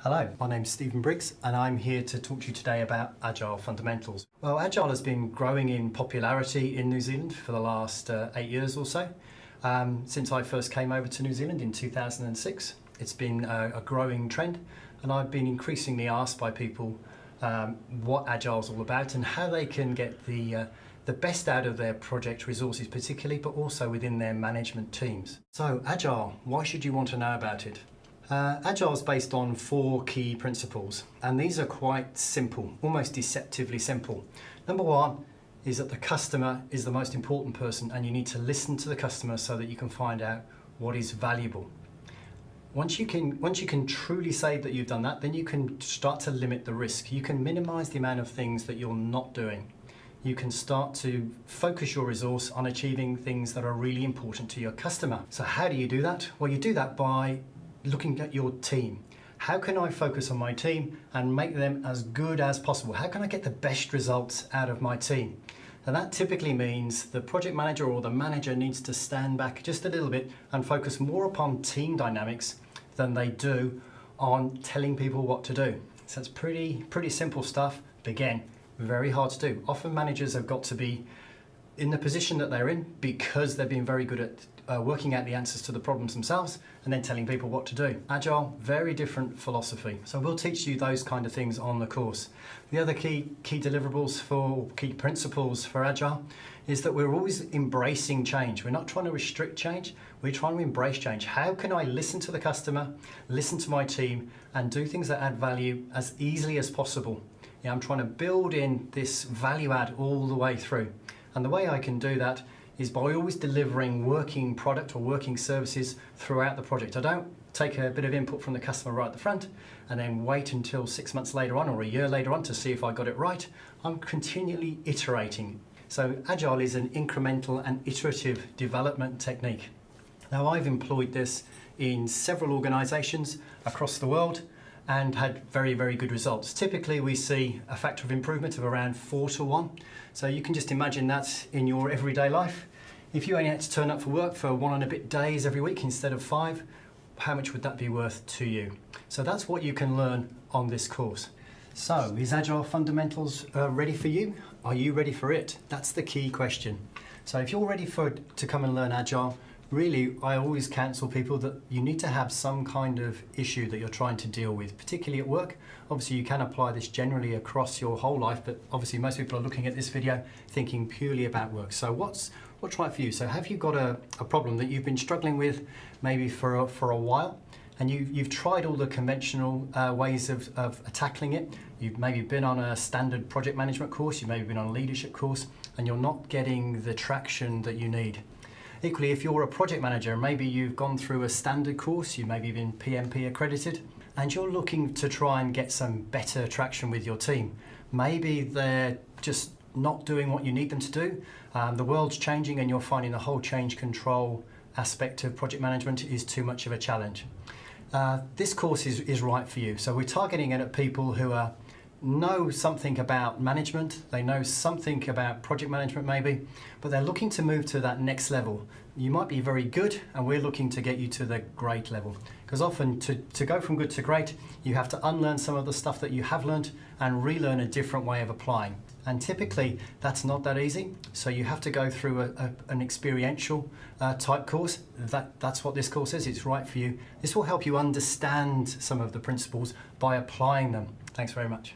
Hello, my name's Steven Briggs and I'm here to talk to you today about Agile fundamentals. Well, Agile has been growing in popularity in New Zealand for the last 8 years or so. Since I first came over to New Zealand in 2006, it's been a growing trend, and I've been increasingly asked by people what Agile is all about and how they can get the best out of their project resources particularly, but also within their management teams. So Agile, why should you want to know about it? Agile is based on 4 key principles, and these are quite simple, almost deceptively simple. Number 1 is that the customer is the most important person, and you need to listen to the customer so that you can find out what is valuable. Once you can truly say that you've done that, then you can start to limit the risk. You can minimize the amount of things that you're not doing. You can start to focus your resource on achieving things that are really important to your customer. So how do you do that? Well, you do that by looking at your team. How can I focus on my team and make them as good as possible? How can I get the best results out of my team? And that typically means the project manager or the manager needs to stand back just a little bit and focus more upon team dynamics than they do on telling people what to do. So it's pretty simple stuff, but again, very hard to do. Often managers have got to be in the position that they're in because they've been very good at working out the answers to the problems themselves and then telling people what to do. Agile, very different philosophy. So we'll teach you those kind of things on the course. The other key principles for Agile is that we're always embracing change. We're not trying to restrict change, we're trying to embrace change. How can I listen to the customer, listen to my team, and do things that add value as easily as possible? Yeah, I'm trying to build in this value add all the way through. And the way I can do that is by always delivering working product or working services throughout the project. I don't take a bit of input from the customer right at the front and then wait until 6 months later on or a year later on to see if I got it right. I'm continually iterating. So Agile is an incremental and iterative development technique. Now, I've employed this in several organizations across the world and had very good results. Typically we see a factor of improvement of around 4 to 1. So you can just imagine that in your everyday life. If you only had to turn up for work for 1 and a bit days every week instead of 5, how much would that be worth to you? So that's what you can learn on this course. So is Agile Fundamentals ready for you? Are you ready for it? That's the key question. So if you're ready to come and learn Agile, really, I always counsel people that you need to have some kind of issue that you're trying to deal with, particularly at work. Obviously, you can apply this generally across your whole life, but obviously most people are looking at this video thinking purely about work. So what's right for you? So have you got a problem that you've been struggling with maybe for a while, and you've tried all the conventional ways of tackling it? You've maybe been on a standard project management course, you've maybe been on a leadership course, and you're not getting the traction that you need. Equally, if you're a project manager, maybe you've gone through a standard course, you've maybe been PMP accredited, and you're looking to try and get some better traction with your team. Maybe they're just not doing what you need them to do. The world's changing and you're finding the whole change control aspect of project management is too much of a challenge. This course is right for you. So we're targeting it at people who know something about management, they know something about project management maybe, but they're looking to move to that next level. You might be very good and we're looking to get you to the great level. Because often to go from good to great, you have to unlearn some of the stuff that you have learned and relearn a different way of applying. And typically that's not that easy, so you have to go through an experiential type course. That's what this course is, it's right for you. This will help you understand some of the principles by applying them. Thanks very much.